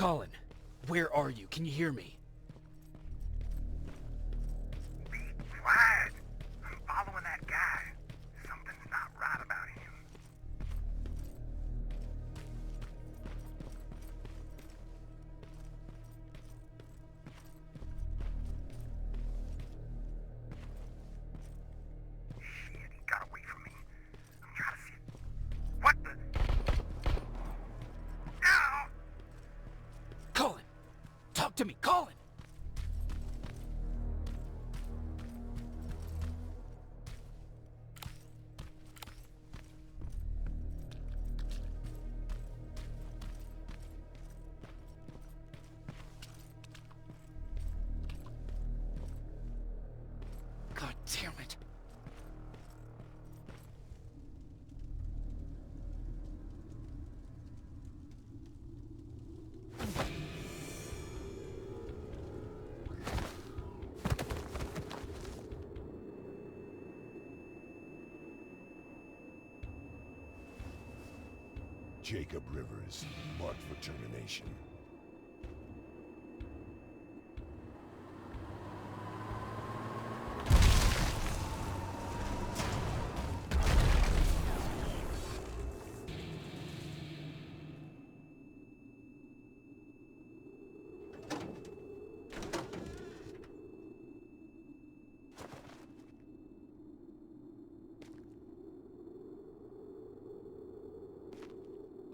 Colin, where are you? Can you hear me? Be quiet. I'm following that guy. Something's not right about him. Shit, he got away from me. I'm trying to see it. What the? Ow! Colin! Talk to me, Colin! God damn it. Jacob Rivers, marked for termination.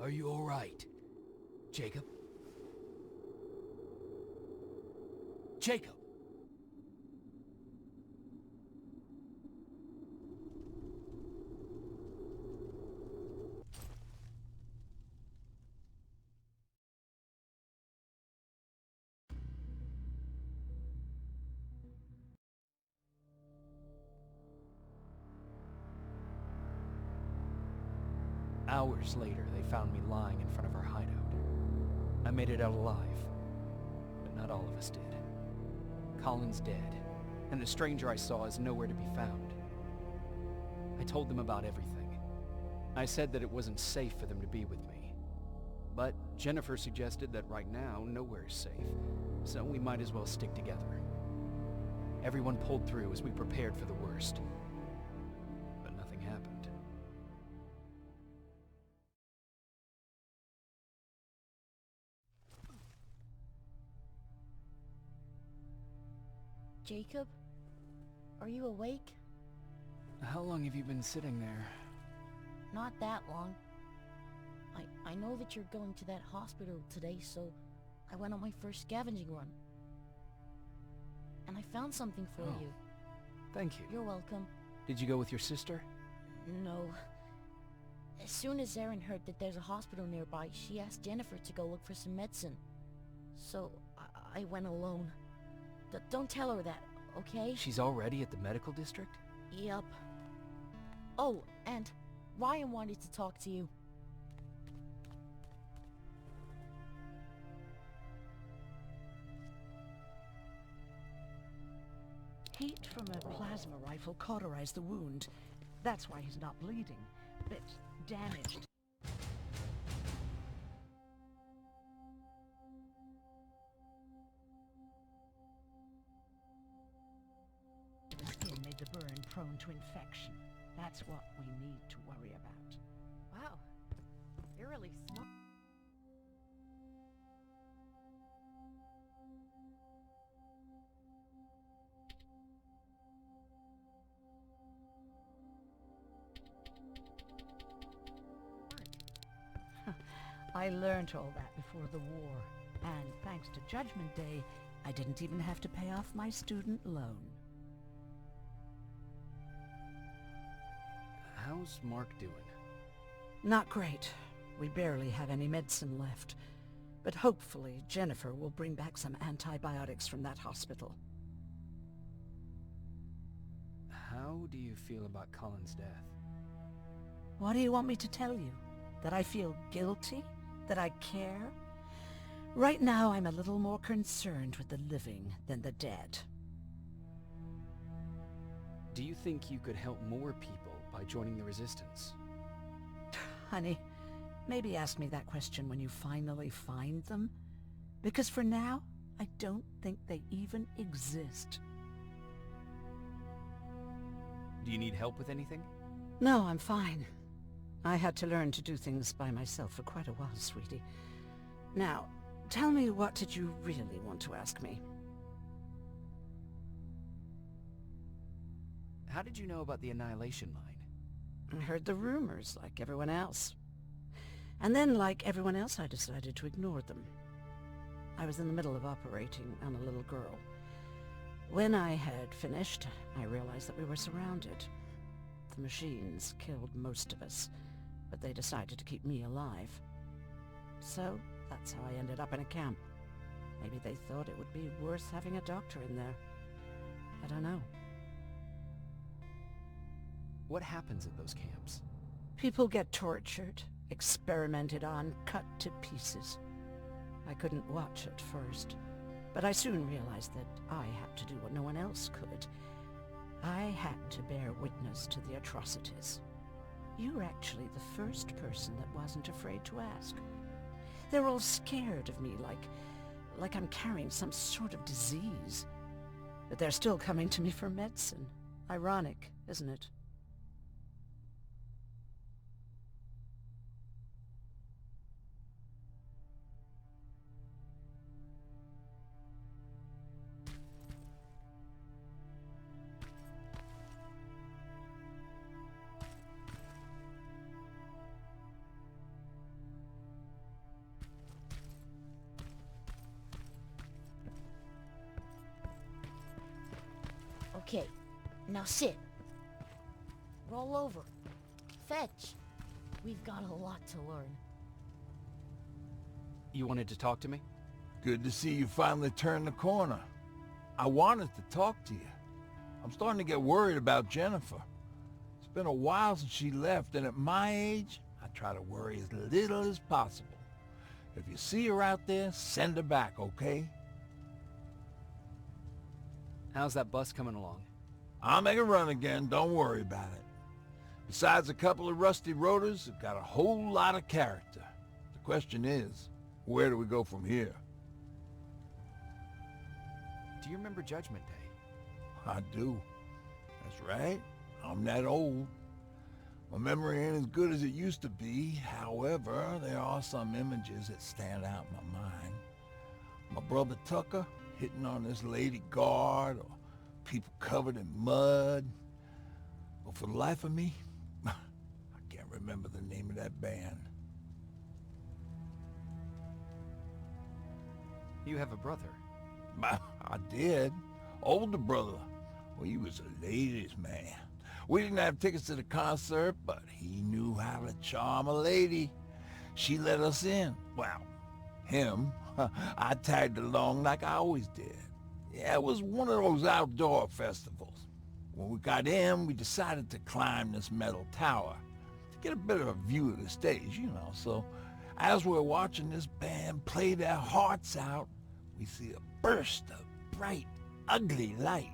Are you all right, Jacob? Jacob! Hours later, they found me lying in front of our hideout. I made it out alive, but not all of us did. Colin's dead, and the stranger I saw is nowhere to be found. I told them about everything. I said that it wasn't safe for them to be with me. But Jennifer suggested that right now, nowhere is safe, so we might as well stick together. Everyone pulled through as we prepared for the worst. But nothing happened. Jacob? Are you awake? How long have you been sitting there? Not that long. I know that you're going to that hospital today, so I went on my first scavenging run. And I found something for Oh. you. Thank you. You're welcome. Did you go with your sister? No. As soon as Erin heard that there's a hospital nearby, she asked Jennifer to go look for some medicine. So I went alone. Don't tell her that, okay? She's already at the medical district? Yup. Oh, and Ryan wanted to talk to you. Heat from a plasma rifle cauterized the wound. That's why he's not bleeding. Bit damaged. The skin made the burn prone to infection. That's what we need to worry about. Wow, you're really smart. I learned all that before the war. And thanks to Judgment Day, I didn't even have to pay off my student loan. How's Mark doing? Not great. We barely have any medicine left. But hopefully Jennifer will bring back some antibiotics from that hospital. How do you feel about Colin's death? What do you want me to tell you? That I feel guilty? That I care? Right now I'm a little more concerned with the living than the dead. Do you think you could help more people by joining the Resistance? Honey, maybe ask me that question when you finally find them. Because for now, I don't think they even exist. Do you need help with anything? No, I'm fine. I had to learn to do things by myself for quite a while, sweetie. Now, tell me, what did you really want to ask me? How did you know about the Annihilation line? I heard the rumors, like everyone else. And then, like everyone else, I decided to ignore them. I was in the middle of operating on a little girl. When I had finished, I realized that we were surrounded. The machines killed most of us, but they decided to keep me alive. So, that's how I ended up in a camp. Maybe they thought it would be worth having a doctor in there. I don't know. What happens at those camps? People get tortured, experimented on, cut to pieces. I couldn't watch at first, but I soon realized that I had to do what no one else could. I had to bear witness to the atrocities. You're actually the first person that wasn't afraid to ask. They're all scared of me, like I'm carrying some sort of disease. But they're still coming to me for medicine. Ironic, isn't it? Okay, now sit. Roll over. Fetch. We've got a lot to learn. You wanted to talk to me? Good to see you finally turned the corner. I wanted to talk to you. I'm starting to get worried about Jennifer. It's been a while since she left, and at my age, I try to worry as little as possible. If you see her out there, send her back, okay? How's that bus coming along? I'll make a run again, don't worry about it. Besides a couple of rusty rotors, it's got a whole lot of character. The question is, where do we go from here? Do you remember Judgment Day? I do. That's right. I'm that old. My memory ain't as good as it used to be. However, there are some images that stand out in my mind. My brother Tucker hitting on this lady guard, or people covered in mud. But for the life of me, I can't remember the name of that band. You have a brother. I did. Older brother. Well, he was a ladies' man. We didn't have tickets to the concert, but he knew how to charm a lady. She let us in. Well, him. I tagged along like I always did. Yeah, it was one of those outdoor festivals. When we got in, we decided to climb this metal tower to get a better view of the stage, you know. So as we're watching this band play their hearts out, we see a burst of bright, ugly light.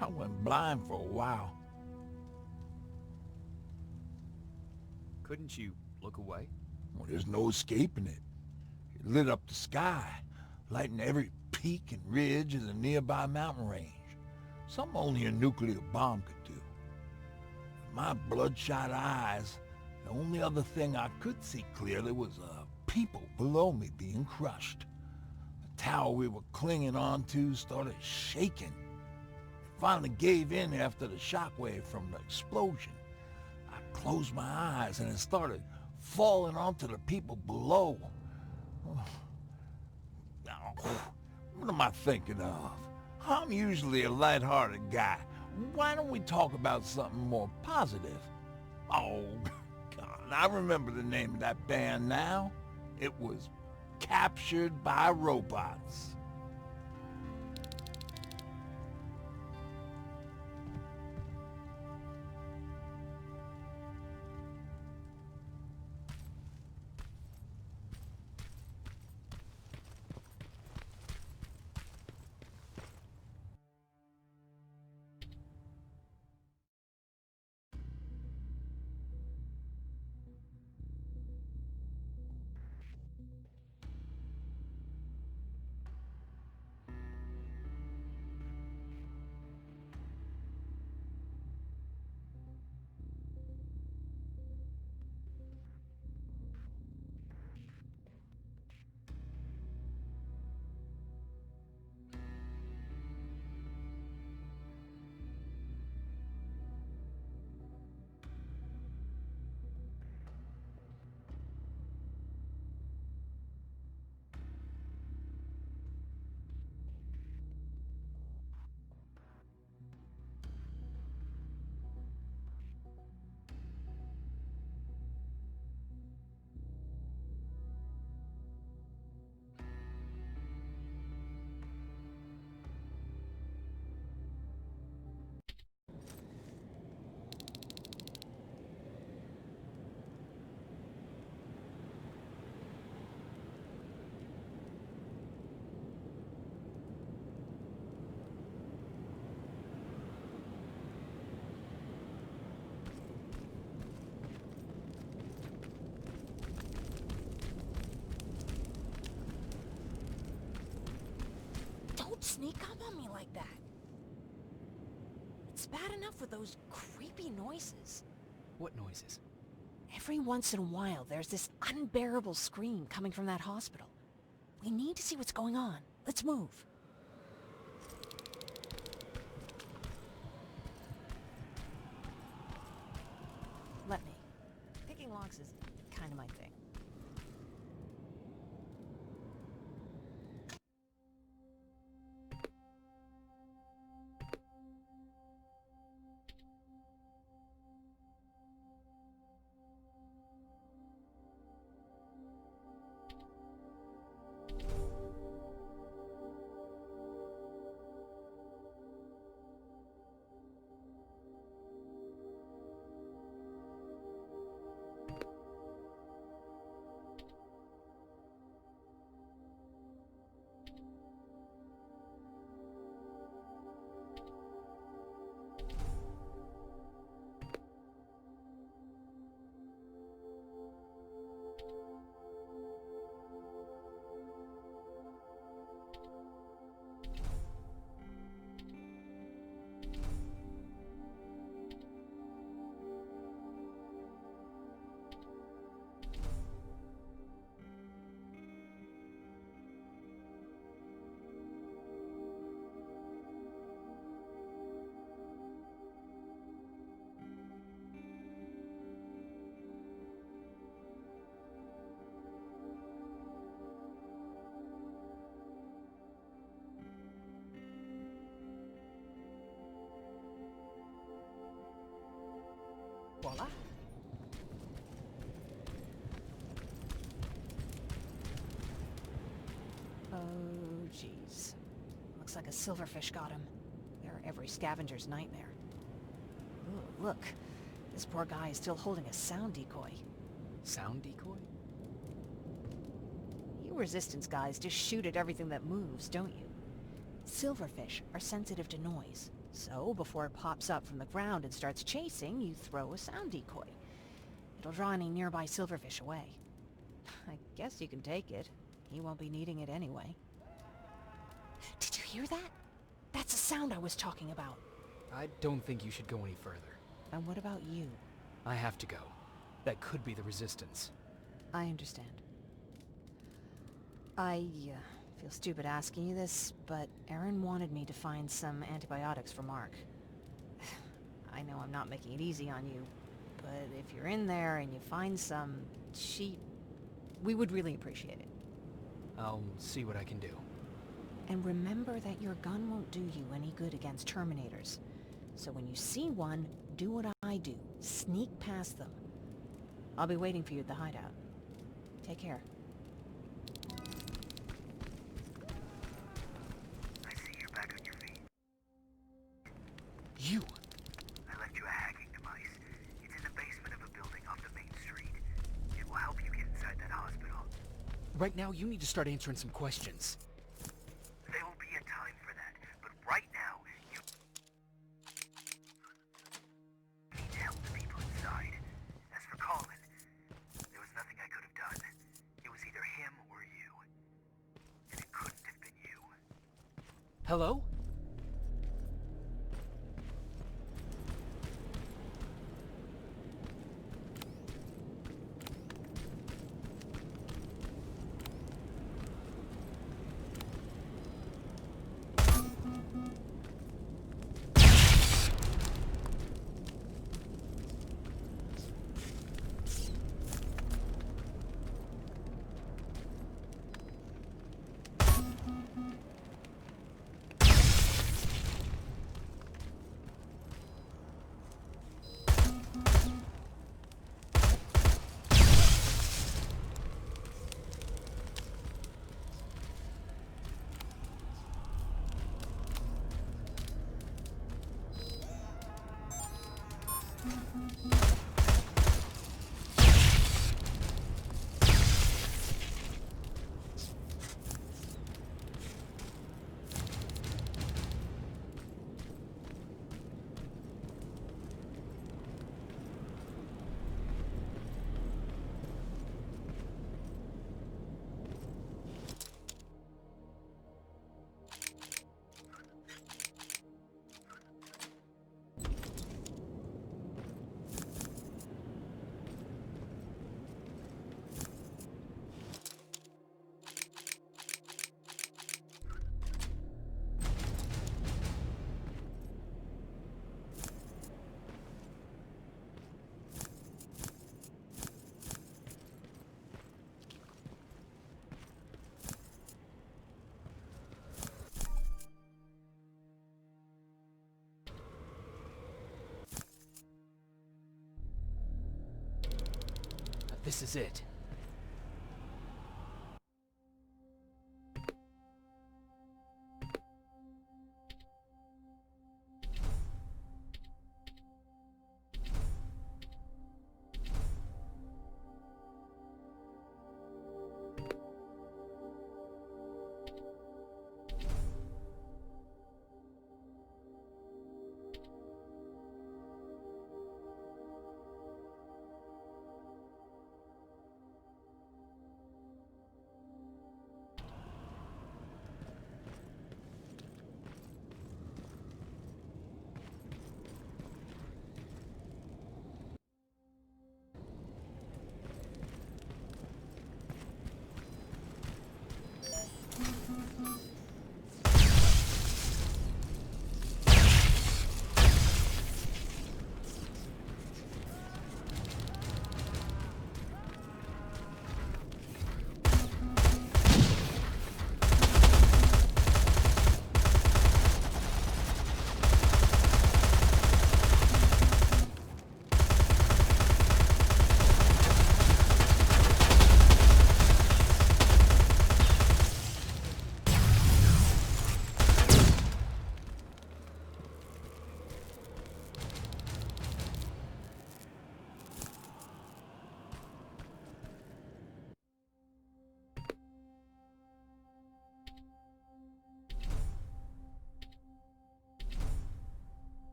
I went blind for a while. Couldn't you look away? Well, there's no escaping it. It lit up the sky, lighting every peak and ridge of the nearby mountain range. Something only a nuclear bomb could do. With my bloodshot eyes, the only other thing I could see clearly was people below me being crushed. The tower we were clinging onto started shaking. It finally gave in after the shockwave from the explosion. I closed my eyes and it started falling onto the people below. What am I thinking of? I'm usually a lighthearted guy. Why don't we talk about something more positive? Oh, God, I remember the name of that band now. It was Captured by Robots. me like that. It's bad enough with those creepy noises. What noises? Every once in a while, there's this unbearable scream coming from that hospital. We need to see what's going on. Let's move. Let me. Picking locks is kind of my thing. Voila. Oh, jeez. Looks like a silverfish got him. They're every scavenger's nightmare. Ooh, look. This poor guy is still holding a sound decoy. Sound decoy? You Resistance guys just shoot at everything that moves, don't you? Silverfish are sensitive to noise. So, before it pops up from the ground and starts chasing, you throw a sound decoy. It'll draw any nearby silverfish away. I guess you can take it. He won't be needing it anyway. Did you hear that? That's the sound I was talking about. I don't think you should go any further. And what about you? I have to go. That could be the Resistance. I understand. I feel stupid asking you this, but Erin wanted me to find some antibiotics for Mark. I know I'm not making it easy on you, but if you're in there and you find some, we would really appreciate it. I'll see what I can do. And remember that your gun won't do you any good against Terminators. So when you see one, do what I do. Sneak past them. I'll be waiting for you at the hideout. Take care. I see you're back on your feet. You! I left you a hacking device. It's in the basement of a building off the main street. It will help you get inside that hospital. Right now, you need to start answering some questions. There will be a time for that, but right now, you need to help the people inside. As for Colin, there was nothing I could have done. It was either him or you. And it couldn't have been you. Hello? This is it.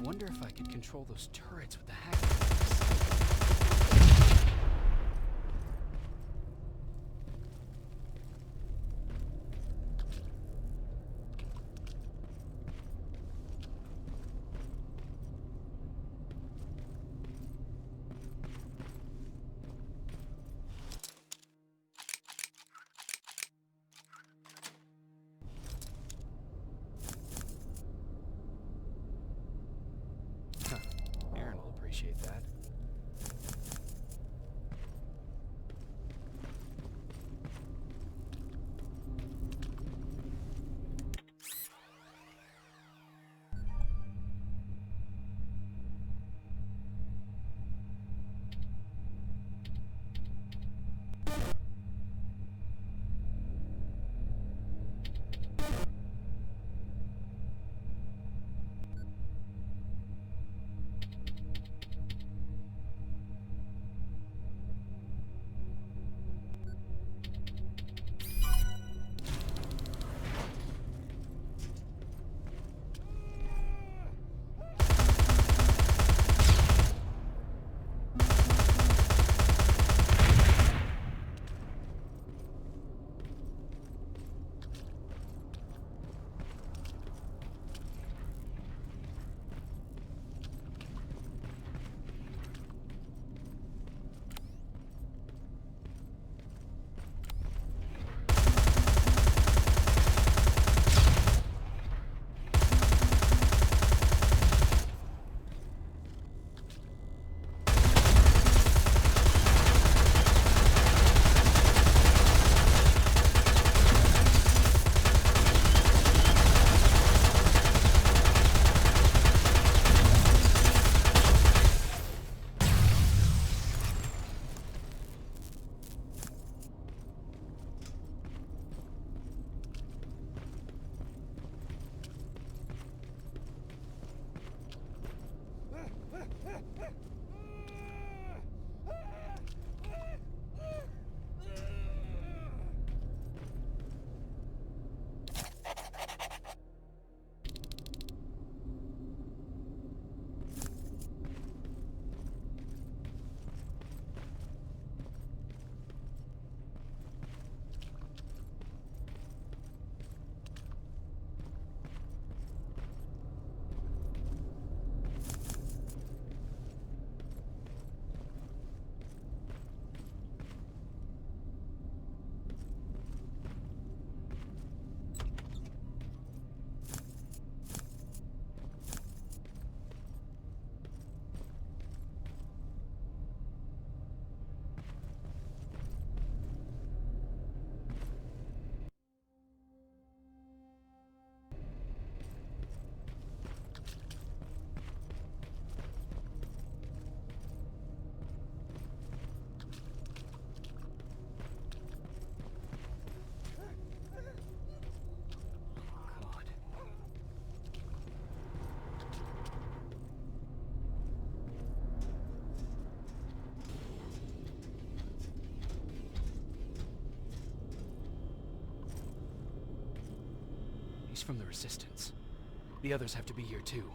Wonder if I could control those turrets with the hack. Aaron will appreciate that. He's from the Resistance. The others have to be here too.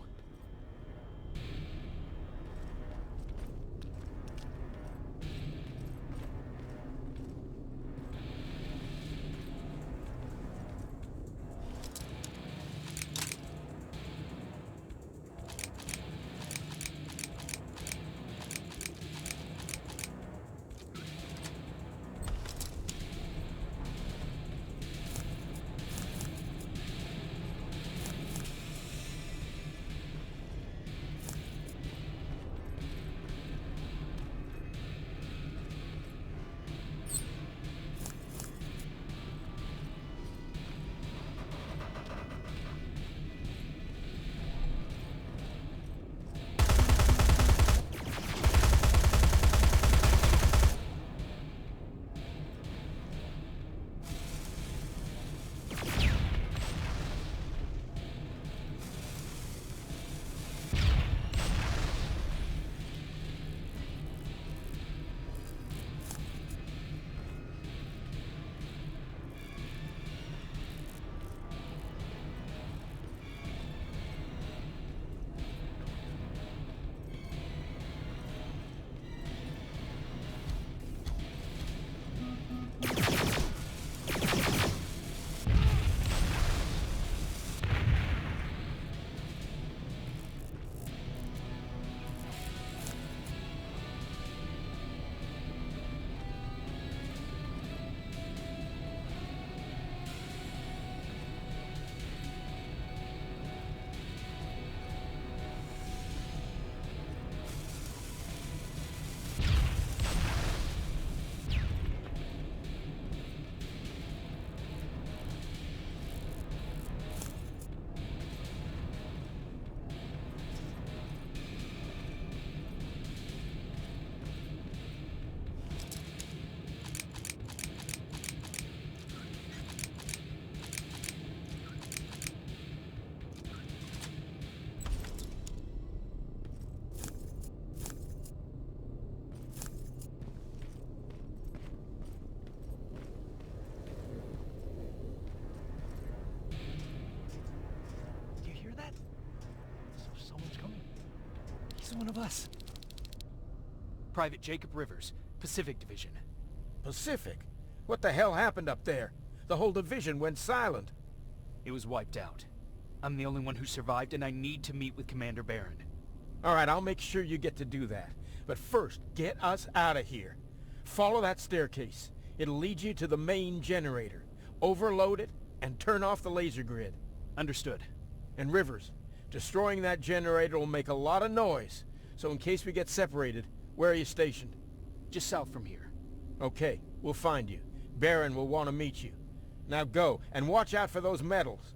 One of us. Private Jacob Rivers, Pacific Division. Pacific? What the hell happened up there? The whole division went silent. It was wiped out. I'm the only one who survived, and I need to meet with Commander Barron. All right, I'll make sure you get to do that. But first, get us out of here. Follow that staircase. It'll lead you to the main generator. Overload it and turn off the laser grid. Understood. And Rivers, destroying that generator will make a lot of noise. So in case we get separated, where are you stationed? Just south from here. Okay, we'll find you. Barron will want to meet you. Now go, and watch out for those medals.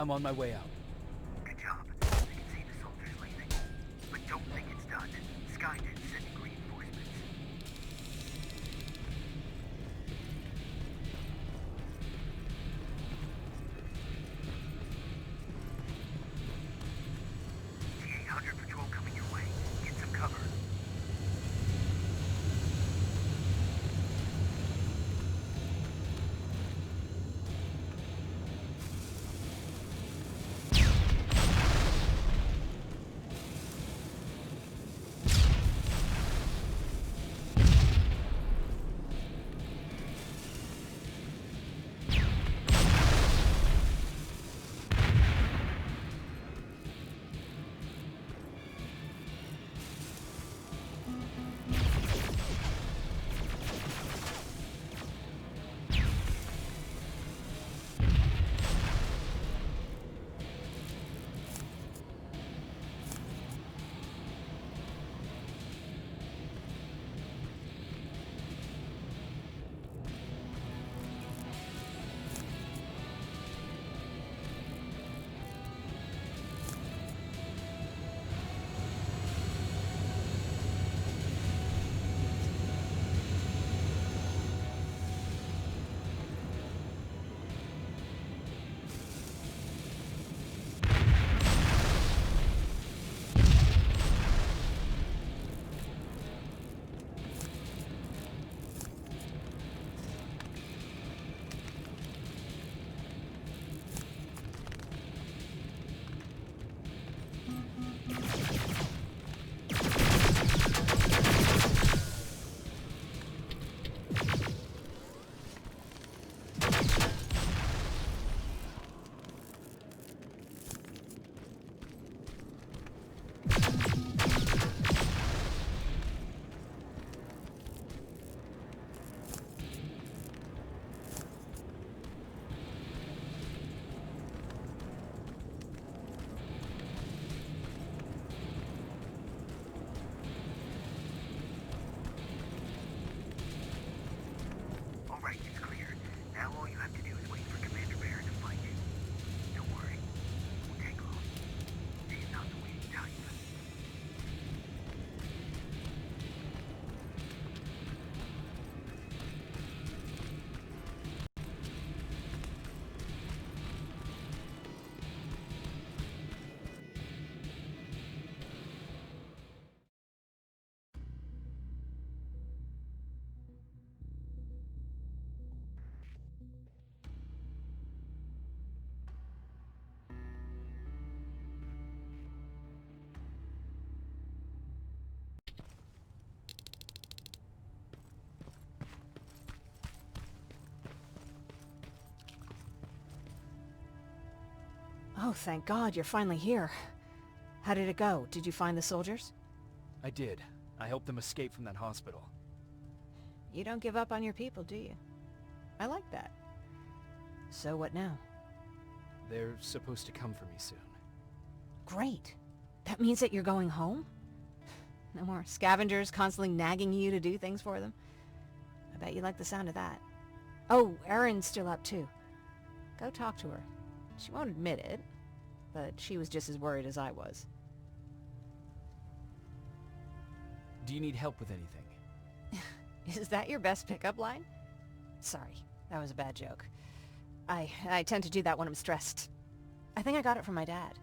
I'm on my way out. Good job. I can see the soldiers leaving. But don't think it's done. Skynet's sending reinforcements. T-800 patrol coming your way. Get some cover. Oh, thank God, you're finally here. How did it go? Did you find the soldiers? I did. I helped them escape from that hospital. You don't give up on your people, do you? I like that. So what now? They're supposed to come for me soon. Great. That means that you're going home? No more scavengers constantly nagging you to do things for them? I bet you like the sound of that. Oh, Erin's still up too. Go talk to her. She won't admit it, but she was just as worried as I was. Do you need help with anything? Is that your best pickup line? Sorry, that was a bad joke. I tend to do that when I'm stressed. I think I got it from my dad.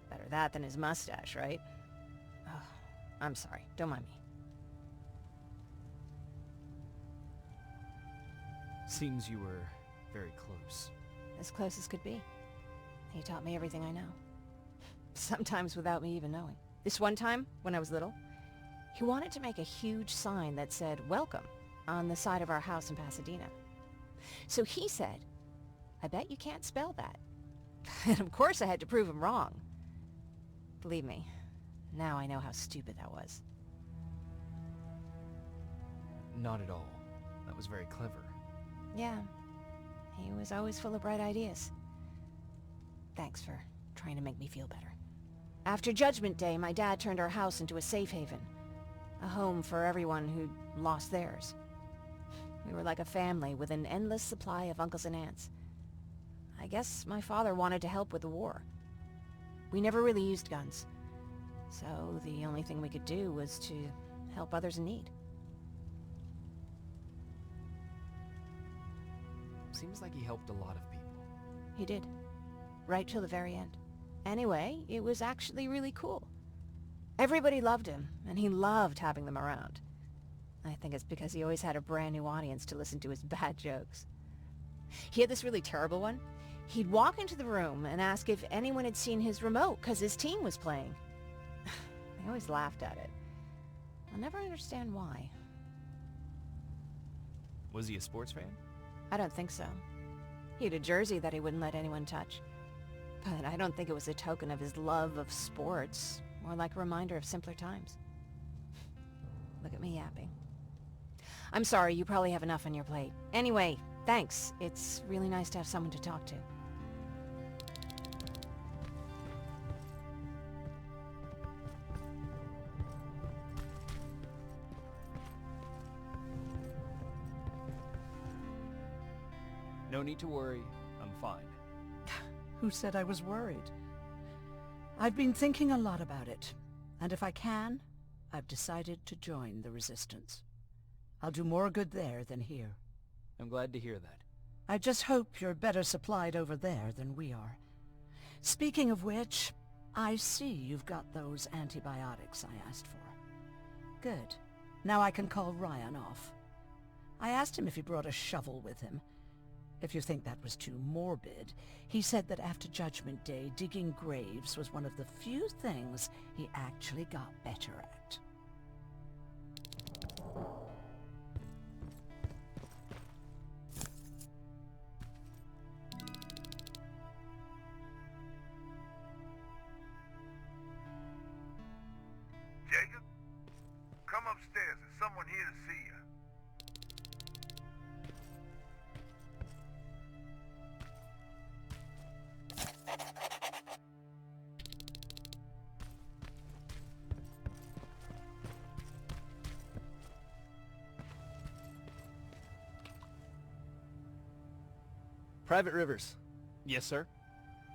Better that than his mustache, right? Oh, I'm sorry. Don't mind me. Seems you were very close. As close as could be. He taught me everything I know. Sometimes without me even knowing. This one time, when I was little, he wanted to make a huge sign that said, "Welcome," on the side of our house in Pasadena. So he said, "I bet you can't spell that." And of course I had to prove him wrong. Believe me, now I know how stupid that was. Not at all. That was very clever. Yeah, he was always full of bright ideas. Thanks for trying to make me feel better. After Judgment Day, my dad turned our house into a safe haven. A home for everyone who'd lost theirs. We were like a family with an endless supply of uncles and aunts. I guess my father wanted to help with the war. We never really used guns, so the only thing we could do was to help others in need. Seems like he helped a lot of people. He did. Right till the very end. Anyway, it was actually really cool. Everybody loved him, and he loved having them around. I think it's because he always had a brand new audience to listen to his bad jokes. He had this really terrible one. He'd walk into the room and ask if anyone had seen his remote because his team was playing. I always laughed at it. I'll never understand why. Was he a sports fan? I don't think so. He had a jersey that he wouldn't let anyone touch. But I don't think it was a token of his love of sports, more like a reminder of simpler times. Look at me yapping. I'm sorry, you probably have enough on your plate. Anyway, thanks. It's really nice to have someone to talk to. No need to worry. I'm fine. Who said I was worried? I've been thinking a lot about it, and if I can, I've decided to join the Resistance. I'll do more good there than here. I'm glad to hear that. I just hope you're better supplied over there than we are. Speaking of which, I see you've got those antibiotics I asked for. Good. Now I can call Ryan off. I asked him if he brought a shovel with him. If you think that was too morbid, he said that after Judgment Day, digging graves was one of the few things he actually got better at. Jacob? Come upstairs. There's someone here to see you. Private Rivers, Yes, sir?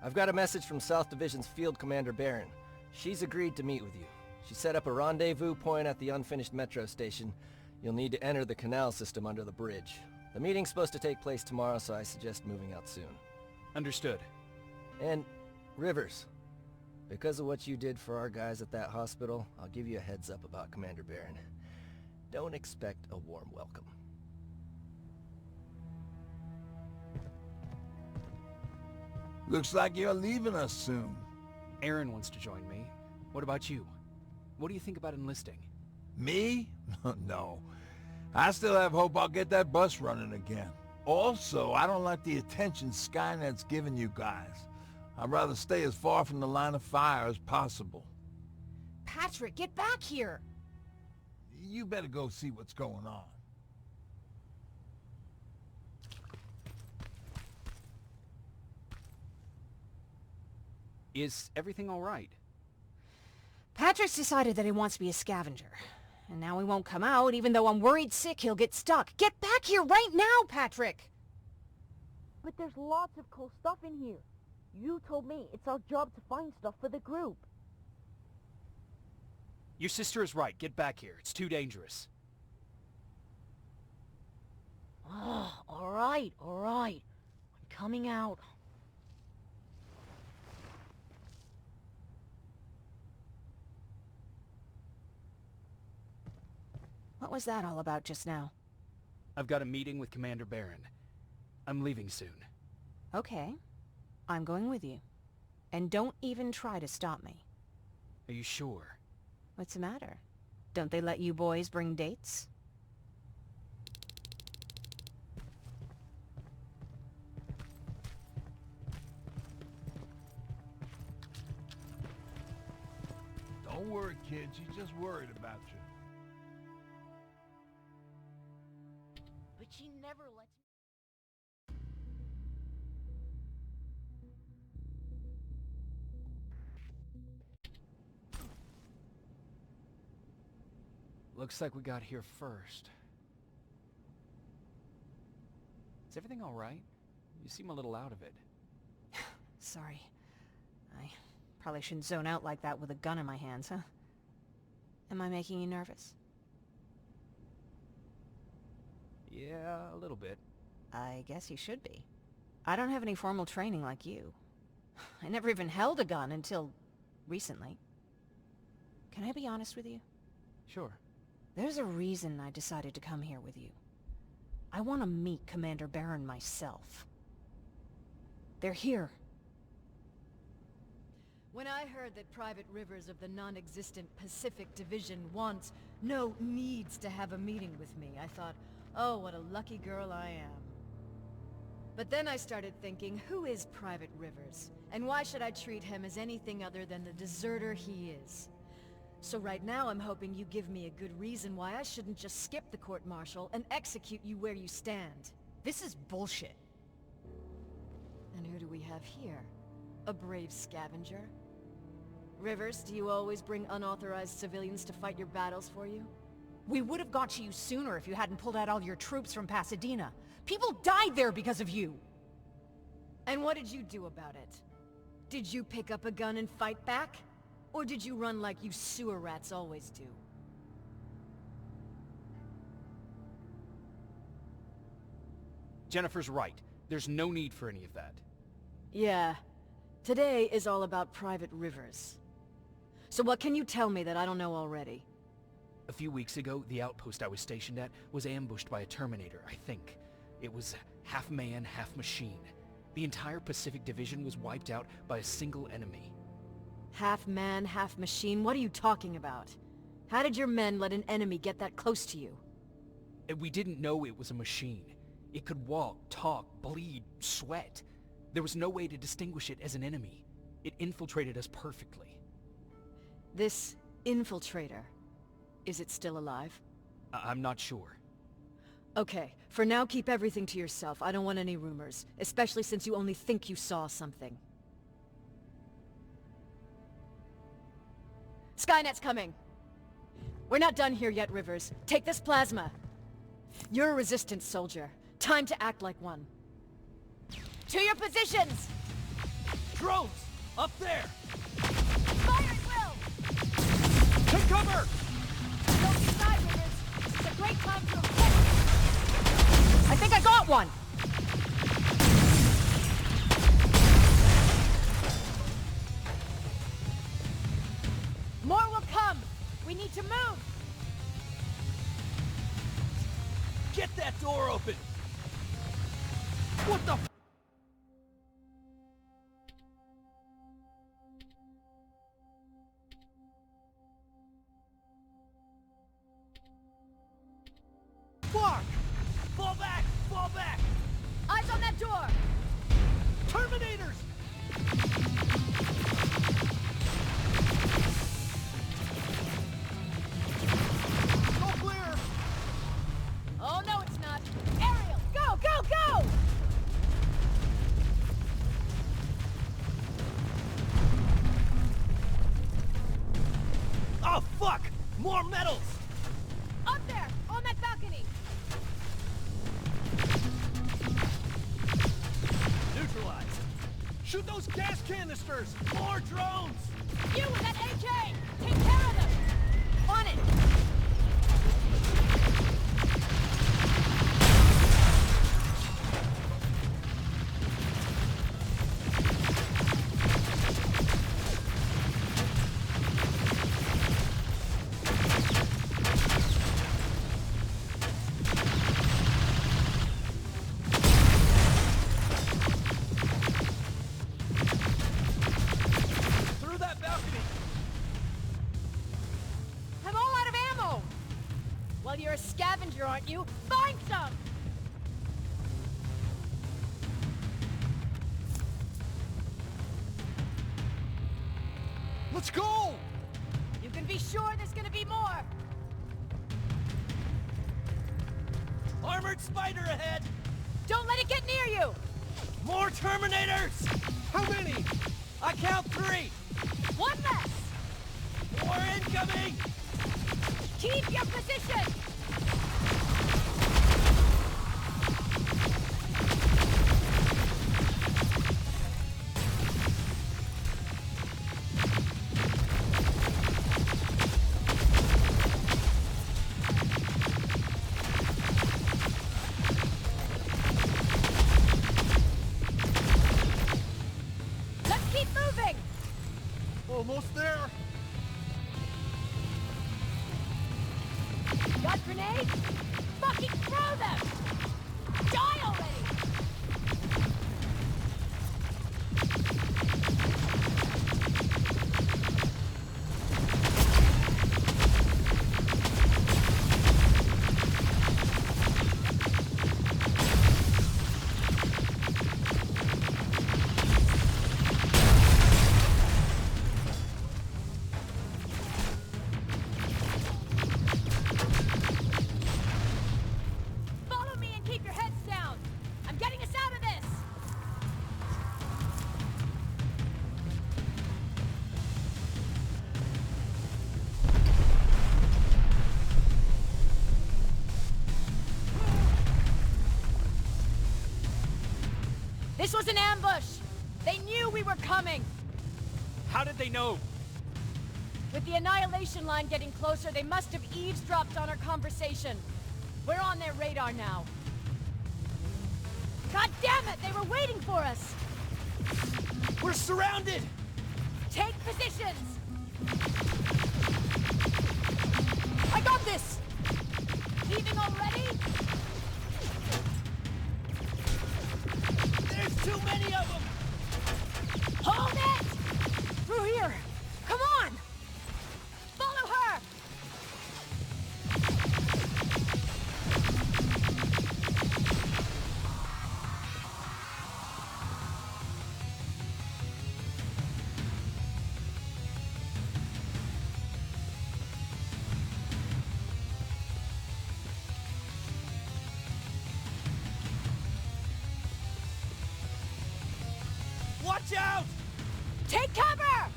I've got a message from South Division's Field Commander Barron. She's agreed to meet with you. She set up a rendezvous point at the unfinished metro station. You'll need to enter the canal system under the bridge. The meeting's supposed to take place tomorrow, so I suggest moving out soon. Understood. And, Rivers, because of what you did for our guys at that hospital, I'll give you a heads up about Commander Barron. Don't expect a warm welcome. Looks like you're leaving us soon. Aaron wants to join me. What about you? What do you think about enlisting? Me? No. I still have hope I'll get that bus running again. Also, I don't like the attention Skynet's giving you guys. I'd rather stay as far from the line of fire as possible. Patrick, get back here! You better go see what's going on. Is everything all right? Patrick's decided that he wants to be a scavenger. And now he won't come out, even though I'm worried sick he'll get stuck. Get back here right now, Patrick! But there's lots of cool stuff in here. You told me it's our job to find stuff for the group. Your sister is right. Get back here. It's too dangerous. Alright. I'm coming out. What was that all about just now? I've got a meeting with Commander Barron. I'm leaving soon. Okay. I'm going with you. And don't even try to stop me. Are you sure? What's the matter? Don't they let you boys bring dates? Don't worry, kid. She's just worried about you. But she never lets me... Looks like we got here first. Is everything all right? You seem a little out of it. Sorry. I probably shouldn't zone out like that with a gun in my hands, huh? Am I making you nervous? Yeah, a little bit. I guess you should be. I don't have any formal training like you. I never even held a gun until recently. Can I be honest with you? Sure. There's a reason I decided to come here with you. I want to meet Commander Barron myself. They're here. When I heard that Private Rivers of the non-existent Pacific Division needs to have a meeting with me, I thought, oh, what a lucky girl I am. But then I started thinking, who is Private Rivers? And why should I treat him as anything other than the deserter he is? So right now I'm hoping you give me a good reason why I shouldn't just skip the court-martial and execute you where you stand. This is bullshit. And who do we have here? A brave scavenger? Rivers, do you always bring unauthorized civilians to fight your battles for you? We would have got to you sooner if you hadn't pulled out all your troops from Pasadena. People died there because of you! And what did you do about it? Did you pick up a gun and fight back? Or did you run like you sewer rats always do? Jennifer's right. There's no need for any of that. Yeah. Today is all about Private Rivers. So what can you tell me that I don't know already? A few weeks ago, the outpost I was stationed at was ambushed by a Terminator, I think. It was half man, half machine. The entire Pacific Division was wiped out by a single enemy. Half man, half machine? What are you talking about? How did your men let an enemy get that close to you? And we didn't know it was a machine. It could walk, talk, bleed, sweat. There was no way to distinguish it as an enemy. It infiltrated us perfectly. This infiltrator, is it still alive? I'm not sure. Okay, for now keep everything to yourself. I don't want any rumors, especially since you only think you saw something. Skynet's coming! We're not done here yet, Rivers. Take this plasma. You're a resistance soldier. Time to act like one. To your positions! Drones! Up there! Fire at will! Take cover! Don't decide, Rivers. This is a great time to report. I think I got one! More will come! We need to move! Get that door open! What the f- Fuck! Fall back! Fall back! Eyes on that door! Terminators! Go clear! Oh, no, it's not. Ariel, go, go, go! Oh, fuck! More metals! Up there, on that balcony! Neutralized! Shoot those gas canisters! More drones! You with that AK! Take care of them! On it! Through that balcony! I'm all out of ammo! Well, you're a scavenger, aren't you? Find some! Let's go! You can be sure there's gonna be more! Armored spider ahead! Don't let it get near you! More Terminators! How many? I count 3! One less! More incoming! Keep your position! Got grenades? Fucking throw them! Die already! Follow me and keep your heads down! I'm getting us out of this! This was an ambush! They knew we were coming! How did they know? With the Annihilation line getting closer, they must have eavesdropped on our conversation. We're on their radar now. God damn it! They were waiting for us! We're surrounded! Take positions! I got this! Leaving already? There's too many of them! Hold it! Through here! Come on! Follow her! Watch out! Take cover!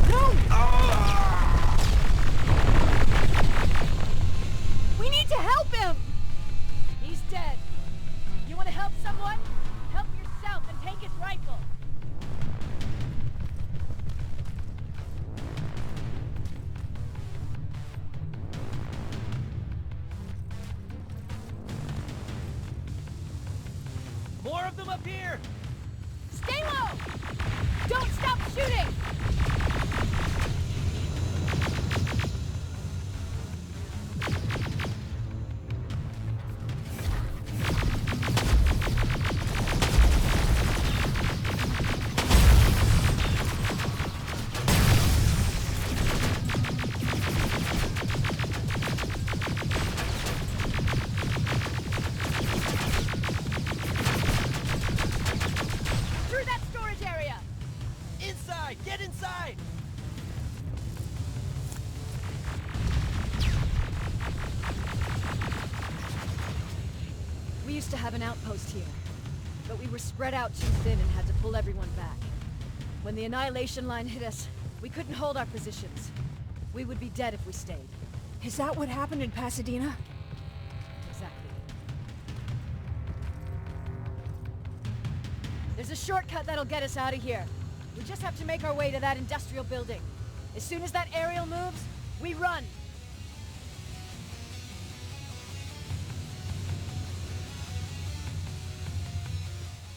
No! We need to help him! He's dead. You want to help someone? Help yourself and take his rifle. More of them up here! Stay low! Don't stop shooting! Through that storage area! Inside! Get inside! We used to have an outpost here, but we were spread out too thin and had to pull everyone back. When the Annihilation line hit us, we couldn't hold our positions. We would be dead if we stayed. Is that what happened in Pasadena? Exactly. There's a shortcut that'll get us out of here. We just have to make our way to that industrial building. As soon as that aerial moves, we run.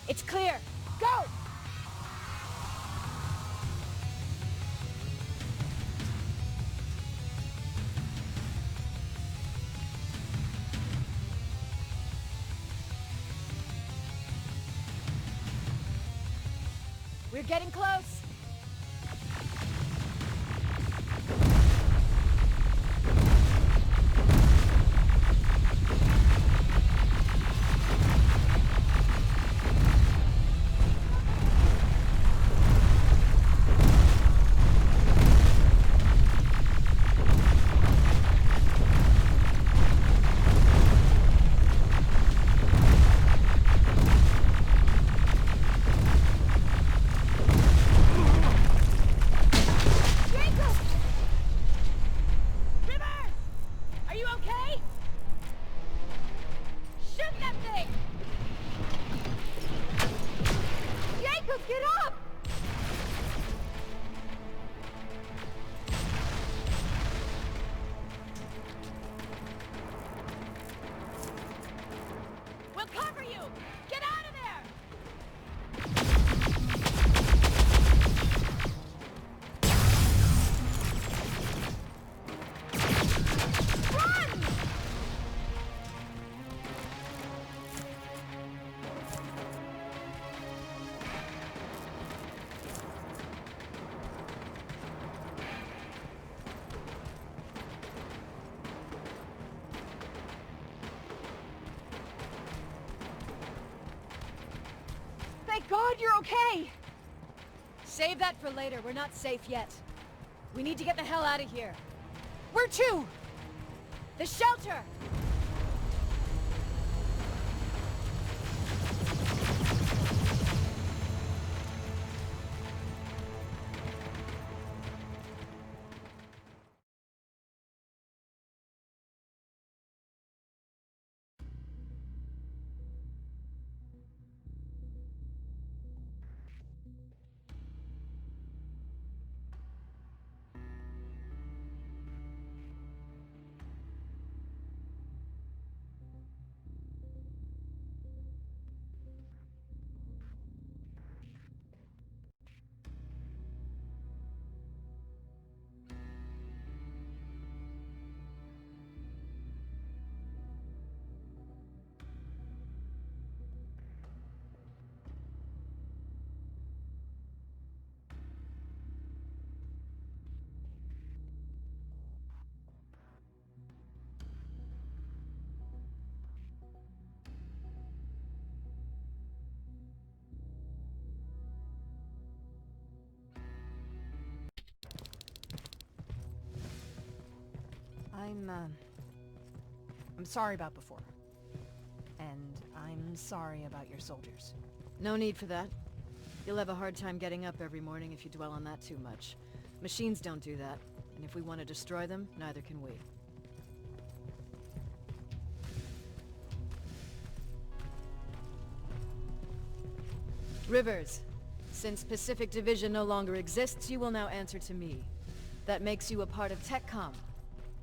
It's clear. Go! We're getting close. God, you're okay! Save that for later. We're not safe yet. We need to get the hell out of here. Where to? The shelter! I'm sorry about before. And I'm sorry about your soldiers. No need for that. You'll have a hard time getting up every morning if you dwell on that too much. Machines don't do that, and if we want to destroy them, neither can we. Rivers, since Pacific Division no longer exists, you will now answer to me. That makes you a part of TechCom.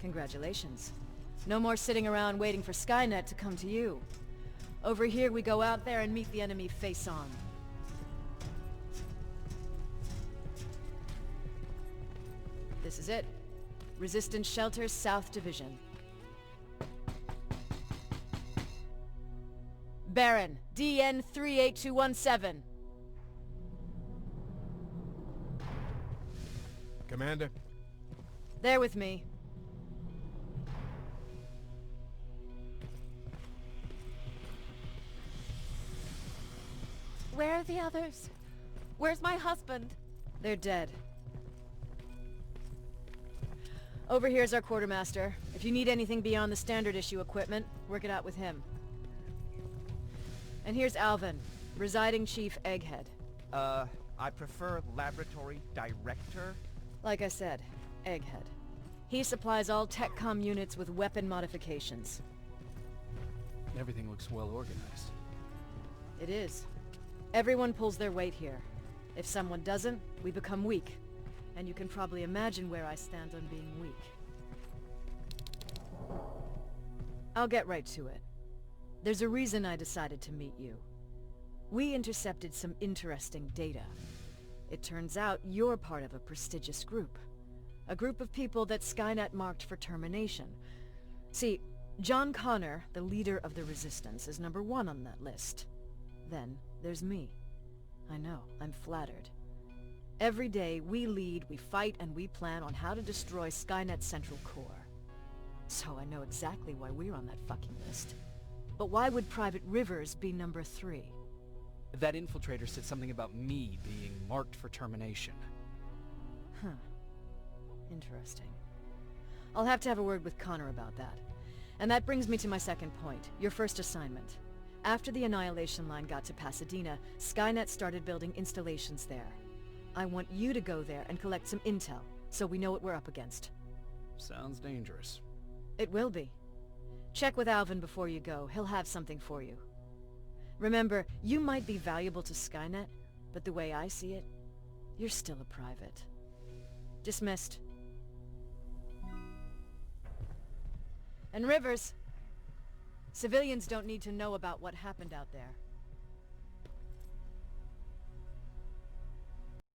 Congratulations. No more sitting around waiting for Skynet to come to you. Over here we go out there and meet the enemy face on. This is it. Resistance Shelter, South Division. Baron, DN 38217. Commander? They're with me. Where are the others? Where's my husband? They're dead. Over here's our quartermaster. If you need anything beyond the standard issue equipment, work it out with him. And here's Alvin, Residing Chief Egghead. I prefer Laboratory Director. Like I said, Egghead. He supplies all TechCom units with weapon modifications. Everything looks well organized. It is. Everyone pulls their weight here. If someone doesn't, we become weak. And you can probably imagine where I stand on being weak. I'll get right to it. There's a reason I decided to meet you. We intercepted some interesting data. It turns out you're part of a prestigious group. A group of people that Skynet marked for termination. See, John Connor, the leader of the Resistance, is number 1 on that list. Then there's me. I know, I'm flattered. Every day, we lead, we fight, and we plan on how to destroy Skynet's central core. So I know exactly why we're on that fucking list. But why would Private Rivers be number 3? That infiltrator said something about me being marked for termination. Huh. Interesting. I'll have to have a word with Connor about that. And that brings me to my second point, your first assignment. After the Annihilation Line got to Pasadena, Skynet started building installations there. I want you to go there and collect some intel, so we know what we're up against. Sounds dangerous. It will be. Check with Alvin before you go. He'll have something for you. Remember, you might be valuable to Skynet, but the way I see it, you're still a private. Dismissed. And Rivers, civilians don't need to know about what happened out there.